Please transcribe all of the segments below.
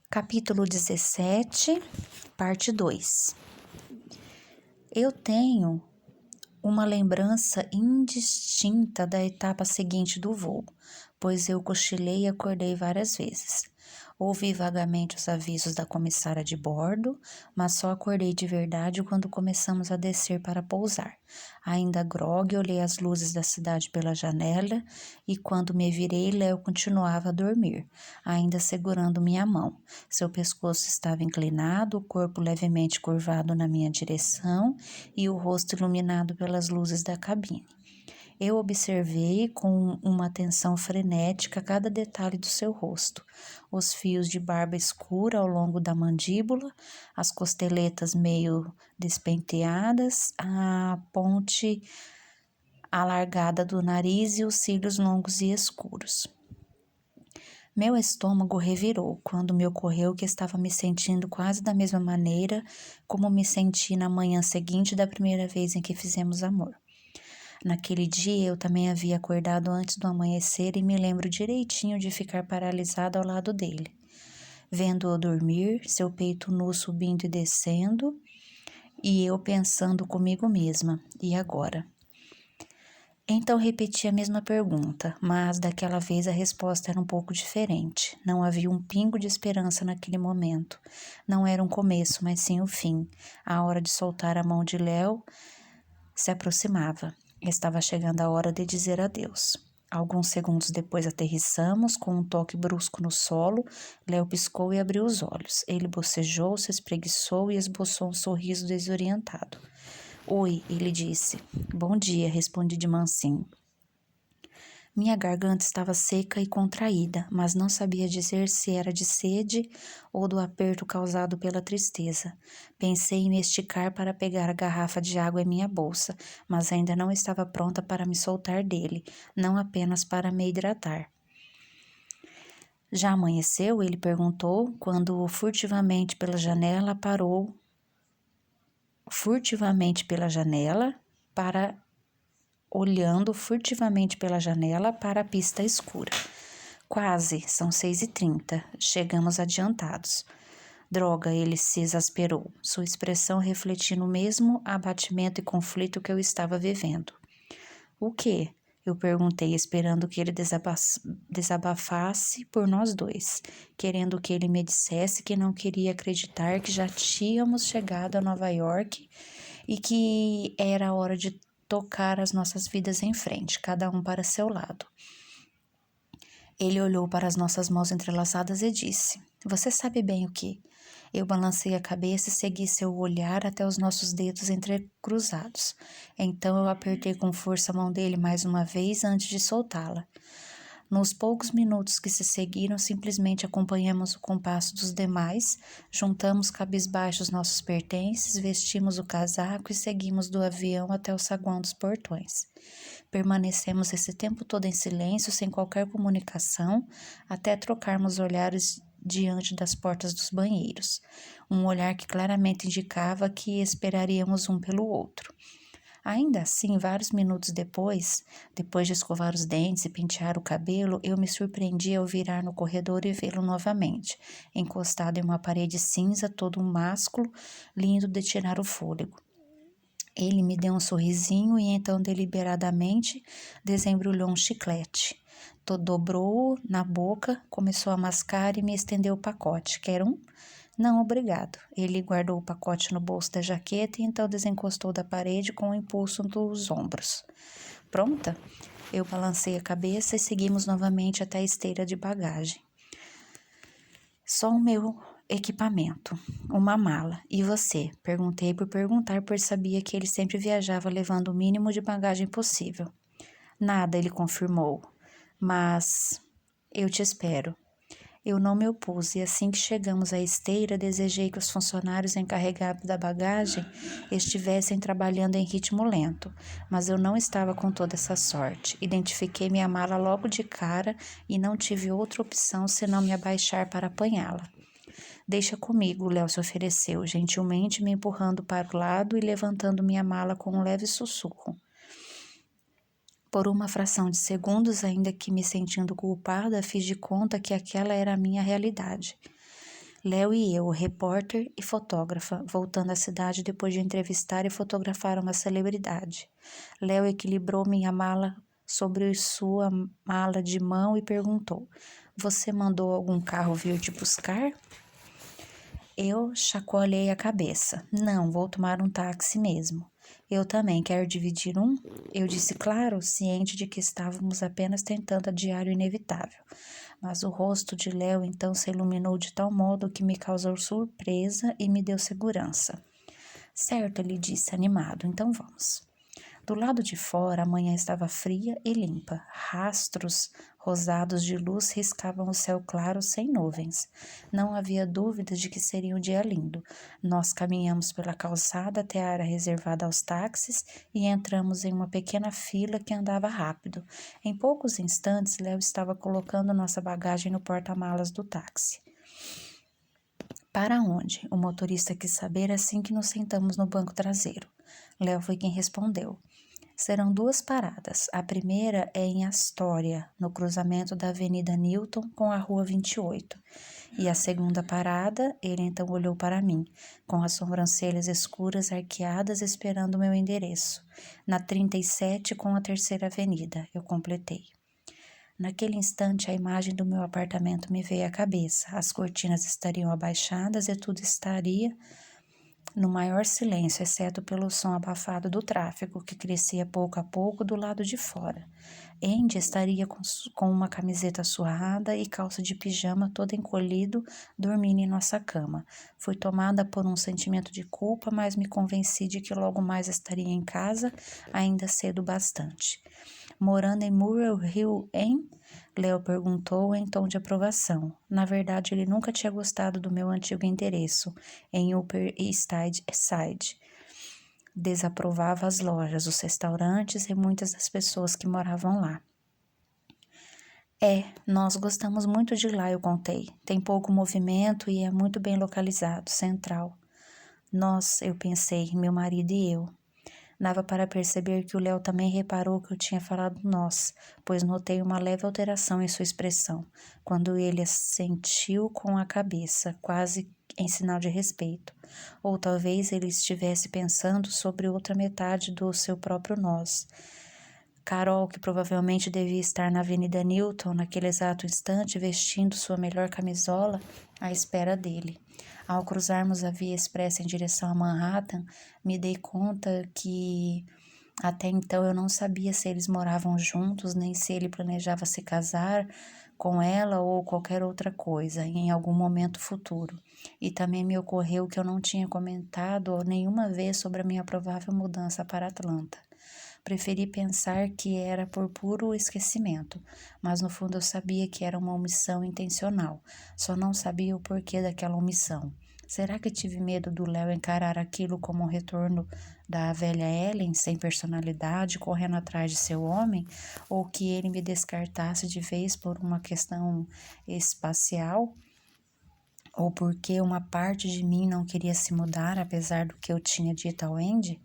Capítulo 17, parte 2. Eu tenho uma lembrança indistinta da etapa seguinte do voo, pois eu cochilei e acordei várias vezes. Ouvi vagamente os avisos da comissária de bordo, mas só acordei de verdade quando começamos a descer para pousar. Ainda grogue, olhei as luzes da cidade pela janela e quando me virei, Léo continuava a dormir, ainda segurando minha mão. Seu pescoço estava inclinado, o corpo levemente curvado na minha direção e o rosto iluminado pelas luzes da cabine. Eu observei com uma atenção frenética cada detalhe do seu rosto, os fios de barba escura ao longo da mandíbula, as costeletas meio despenteadas, a ponte alargada do nariz e os cílios longos e escuros. Meu estômago revirou quando me ocorreu que estava me sentindo quase da mesma maneira como me senti na manhã seguinte da primeira vez em que fizemos amor. Naquele dia eu também havia acordado antes do amanhecer e me lembro direitinho de ficar paralisada ao lado dele. Vendo-o dormir, seu peito nu subindo e descendo, e eu pensando comigo mesma, e agora? Então repeti a mesma pergunta, mas daquela vez a resposta era um pouco diferente. Não havia um pingo de esperança naquele momento. Não era um começo, mas sim o fim. A hora de soltar a mão de Léo se aproximava. Estava chegando a hora de dizer adeus. Alguns segundos depois aterrissamos, com um toque brusco no solo. Léo piscou e abriu os olhos. Ele bocejou, se espreguiçou e esboçou um sorriso desorientado. Oi, ele disse. Bom dia, respondi de mansinho. Minha garganta estava seca e contraída, mas não sabia dizer se era de sede ou do aperto causado pela tristeza. Pensei em me esticar para pegar a garrafa de água em minha bolsa, mas ainda não estava pronta para me soltar dele, não apenas para me hidratar. Já amanheceu? Ele perguntou, quando furtivamente pela janela parou. Olhando furtivamente pela janela para a pista escura. Quase, são 6h30, chegamos adiantados. Droga, ele se exasperou, sua expressão refletindo o mesmo abatimento e conflito que eu estava vivendo. O quê? Eu perguntei, esperando que ele desabafasse por nós dois, querendo que ele me dissesse que não queria acreditar que já tínhamos chegado a Nova York e que era a hora de tocar as nossas vidas em frente, cada um para seu lado. Ele olhou para as nossas mãos entrelaçadas e disse, você sabe bem o que? Eu balancei a cabeça e segui seu olhar até os nossos dedos entrecruzados. Então eu apertei com força a mão dele mais uma vez antes de soltá-la. Nos poucos minutos que se seguiram, simplesmente acompanhamos o compasso dos demais, juntamos cabisbaixos nossos pertences, vestimos o casaco e seguimos do avião até o saguão dos portões. Permanecemos esse tempo todo em silêncio, sem qualquer comunicação, até trocarmos olhares diante das portas dos banheiros. Um olhar que claramente indicava que esperaríamos um pelo outro. Ainda assim, vários minutos depois de escovar os dentes e pentear o cabelo, eu me surpreendi ao virar no corredor e vê-lo novamente, encostado em uma parede cinza, todo um másculo, lindo de tirar o fôlego. Ele me deu um sorrisinho e então deliberadamente desembrulhou um chiclete. Dobrou-o na boca, começou a mascar e me estendeu o pacote. Quer um? Não, obrigado. Ele guardou o pacote no bolso da jaqueta e então desencostou da parede com o impulso dos ombros. Pronta? Eu balancei a cabeça e seguimos novamente até a esteira de bagagem. Só o meu equipamento, uma mala. E você? Perguntei por perguntar, pois sabia que ele sempre viajava levando o mínimo de bagagem possível. Nada, ele confirmou. Mas eu te espero. Eu não me opus e assim que chegamos à esteira, desejei que os funcionários encarregados da bagagem estivessem trabalhando em ritmo lento, mas eu não estava com toda essa sorte. Identifiquei minha mala logo de cara e não tive outra opção senão me abaixar para apanhá-la. Deixa comigo, Léo se ofereceu, gentilmente me empurrando para o lado e levantando minha mala com um leve sussurro. Por uma fração de segundos, ainda que me sentindo culpada, fiz de conta que aquela era a minha realidade. Léo e eu, repórter e fotógrafa, voltando à cidade depois de entrevistar e fotografar uma celebridade. Léo equilibrou minha mala sobre sua mala de mão e perguntou: Você mandou algum carro vir te buscar? Eu chacoalhei a cabeça. Não, vou tomar um táxi mesmo. Eu também quero dividir um? Eu disse claro, ciente de que estávamos apenas tentando adiar o inevitável. Mas o rosto de Léo então se iluminou de tal modo que me causou surpresa e me deu segurança. Certo, ele disse animado, então vamos. Do lado de fora, a manhã estava fria e limpa. Rastros rosados de luz riscavam o céu claro sem nuvens. Não havia dúvidas de que seria um dia lindo. Nós caminhamos pela calçada até a área reservada aos táxis e entramos em uma pequena fila que andava rápido. Em poucos instantes, Léo estava colocando nossa bagagem no porta-malas do táxi. Para onde? O motorista quis saber assim que nos sentamos no banco traseiro. Léo foi quem respondeu. Serão 2 paradas. A primeira é em Astoria, no cruzamento da Avenida Newton com a Rua 28. E a segunda parada, ele então olhou para mim, com as sobrancelhas escuras arqueadas esperando meu endereço. Na 37 com a Terceira Avenida, eu completei. Naquele instante, a imagem do meu apartamento me veio à cabeça. As cortinas estariam abaixadas e tudo estaria no maior silêncio, exceto pelo som abafado do tráfego, que crescia pouco a pouco do lado de fora. Andy estaria com uma camiseta surrada e calça de pijama todo encolhido, dormindo em nossa cama. Fui tomada por um sentimento de culpa, mas me convenci de que logo mais estaria em casa, ainda cedo bastante. Morando em Murrell Hill, hein? Léo perguntou em tom de aprovação. Na verdade, ele nunca tinha gostado do meu antigo endereço, em Upper East Side. Desaprovava as lojas, os restaurantes e muitas das pessoas que moravam lá. Nós gostamos muito de lá, eu contei. Tem pouco movimento e é muito bem localizado, central. Nós, eu pensei, meu marido e eu. Dava para perceber que o Léo também reparou que eu tinha falado nós, pois notei uma leve alteração em sua expressão, quando ele assentiu com a cabeça, quase em sinal de respeito. Ou talvez ele estivesse pensando sobre outra metade do seu próprio nós. Carol, que provavelmente devia estar na Avenida Newton naquele exato instante, vestindo sua melhor camisola, à espera dele. Ao cruzarmos a via expressa em direção a Manhattan, me dei conta que até então eu não sabia se eles moravam juntos, nem se ele planejava se casar com ela ou qualquer outra coisa em algum momento futuro. E também me ocorreu que eu não tinha comentado nenhuma vez sobre a minha provável mudança para Atlanta. Preferi pensar que era por puro esquecimento, mas no fundo eu sabia que era uma omissão intencional, só não sabia o porquê daquela omissão. Será que tive medo do Léo encarar aquilo como um retorno da velha Ellen, sem personalidade, correndo atrás de seu homem? Ou que ele me descartasse de vez por uma questão espacial? Ou porque uma parte de mim não queria se mudar, apesar do que eu tinha dito ao Andy?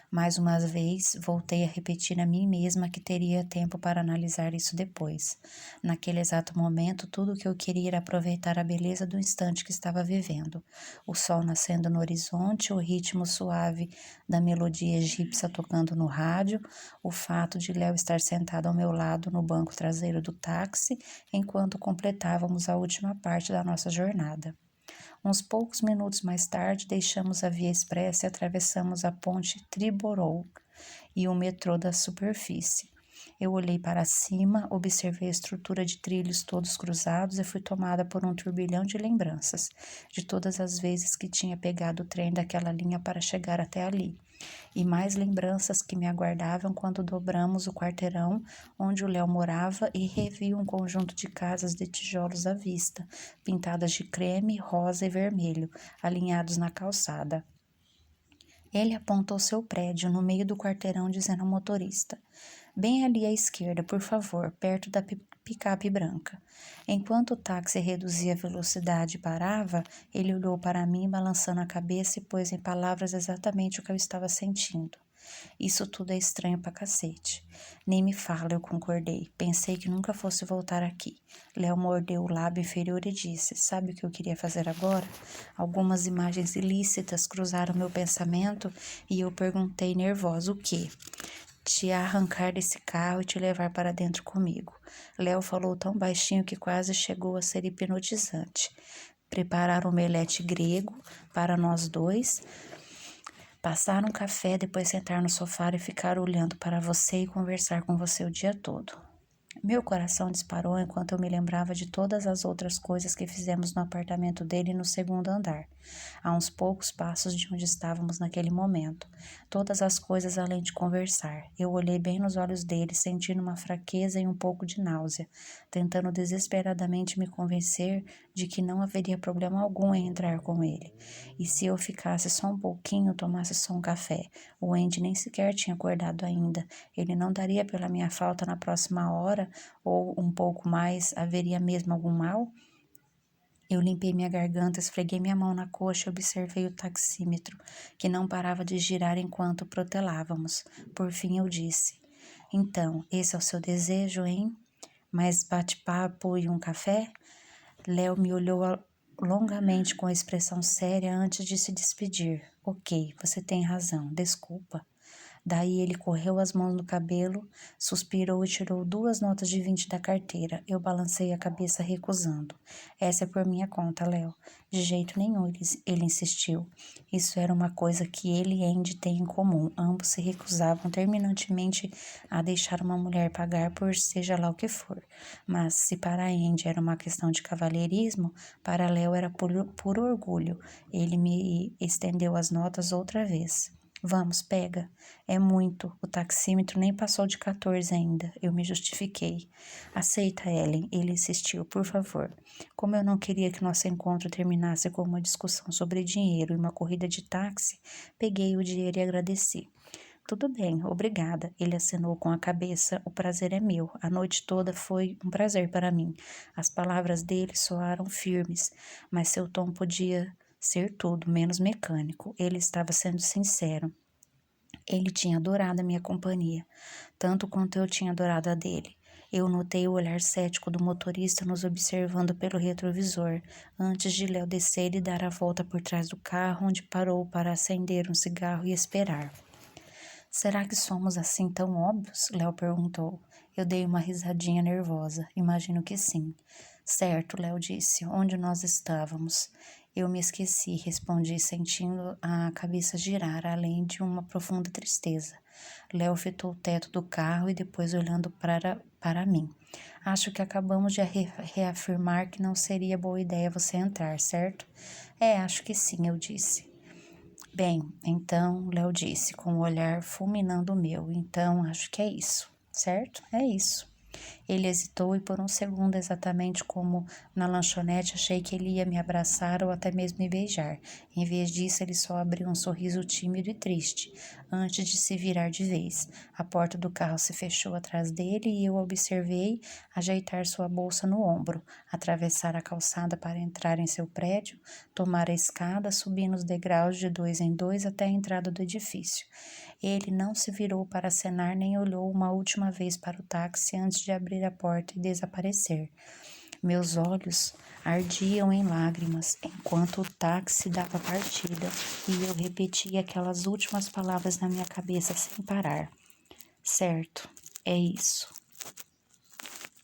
Mais uma vez, voltei a repetir a mim mesma que teria tempo para analisar isso depois. Naquele exato momento, tudo o que eu queria era aproveitar a beleza do instante que estava vivendo. O sol nascendo no horizonte, o ritmo suave da melodia egípcia tocando no rádio, o fato de Léo estar sentado ao meu lado no banco traseiro do táxi, enquanto completávamos a última parte da nossa jornada. Uns poucos minutos mais tarde, deixamos a via expressa e atravessamos a ponte Triborough e o metrô da superfície. Eu olhei para cima, observei a estrutura de trilhos todos cruzados e fui tomada por um turbilhão de lembranças, de todas as vezes que tinha pegado o trem daquela linha para chegar até ali. E mais lembranças que me aguardavam quando dobramos o quarteirão onde o Léo morava e revi um conjunto de casas de tijolos à vista, pintadas de creme, rosa e vermelho, alinhados na calçada. Ele apontou seu prédio no meio do quarteirão, dizendo ao motorista: "Bem ali à esquerda, por favor, perto da picape branca." Enquanto o táxi reduzia a velocidade e parava, ele olhou para mim, balançando a cabeça e pôs em palavras exatamente o que eu estava sentindo. Isso tudo é estranho pra cacete. Nem me fala, eu concordei. Pensei que nunca fosse voltar aqui. Léo mordeu o lábio inferior e disse: sabe o que eu queria fazer agora? Algumas imagens ilícitas cruzaram meu pensamento e eu perguntei nervosa: o quê? Te arrancar desse carro e te levar para dentro comigo. Léo falou tão baixinho que quase chegou a ser hipnotizante. Preparar um omelete grego para nós dois, passar um café, depois sentar no sofá e ficar olhando para você e conversar com você o dia todo. Meu coração disparou enquanto eu me lembrava de todas as outras coisas que fizemos no apartamento dele no segundo andar, a uns poucos passos de onde estávamos naquele momento. Todas as coisas além de conversar. Eu olhei bem nos olhos dele, sentindo uma fraqueza e um pouco de náusea, tentando desesperadamente me convencer de que não haveria problema algum em entrar com ele. E se eu ficasse só um pouquinho, tomasse só um café? O Andy nem sequer tinha acordado ainda. Ele não daria pela minha falta na próxima hora, ou um pouco mais, haveria mesmo algum mal? Eu limpei minha garganta, esfreguei minha mão na coxa e observei o taxímetro, que não parava de girar enquanto protelávamos. Por fim eu disse: então, esse é o seu desejo, hein? Mais bate-papo e um café? Léo me olhou longamente com expressão séria antes de se despedir. Ok, você tem razão, desculpa. Daí ele correu as mãos no cabelo, suspirou e tirou 2 notas de 20 da carteira. Eu balancei a cabeça recusando. Essa é por minha conta, Léo. De jeito nenhum, ele insistiu. Isso era uma coisa que ele e Andy têm em comum. Ambos se recusavam terminantemente a deixar uma mulher pagar por seja lá o que for. Mas se para Andy era uma questão de cavalheirismo, para Léo era por orgulho. Ele me estendeu as notas outra vez. Vamos, pega. É muito. O taxímetro nem passou de 14 ainda. Eu me justifiquei. Aceita, Ellen. Ele insistiu. Por favor. Como eu não queria que nosso encontro terminasse com uma discussão sobre dinheiro e uma corrida de táxi, peguei o dinheiro e agradeci. Tudo bem, obrigada. Ele acenou com a cabeça. O prazer é meu. A noite toda foi um prazer para mim. As palavras dele soaram firmes, mas seu tom podia ser tudo menos mecânico. Ele estava sendo sincero. Ele tinha adorado a minha companhia, tanto quanto eu tinha adorado a dele. Eu notei o olhar cético do motorista nos observando pelo retrovisor, antes de Léo descer e dar a volta por trás do carro, onde parou para acender um cigarro e esperar. Será que somos assim tão óbvios? Léo perguntou. Eu dei uma risadinha nervosa. Imagino que sim. Certo, Léo disse. Onde nós estávamos? Eu me esqueci, respondi, sentindo a cabeça girar, além de uma profunda tristeza. Léo fitou o teto do carro e depois olhando para mim. Acho que acabamos de reafirmar que não seria boa ideia você entrar, certo? Acho que sim, eu disse. Bem, então, Léo disse, com o olhar fulminando o meu. Então, acho que é isso, certo? É isso. Ele hesitou e por um segundo, exatamente como na lanchonete, achei que ele ia me abraçar ou até mesmo me beijar. Em vez disso, ele só abriu um sorriso tímido e triste, antes de se virar de vez. A porta do carro se fechou atrás dele e eu observei ajeitar sua bolsa no ombro, atravessar a calçada para entrar em seu prédio, tomar a escada, subindo os degraus de 2 em 2 até a entrada do edifício. Ele não se virou para acenar nem olhou uma última vez para o táxi antes de abrir a porta e desaparecer. Meus olhos ardiam em lágrimas enquanto o táxi dava partida e eu repetia aquelas últimas palavras na minha cabeça sem parar. Certo, é isso.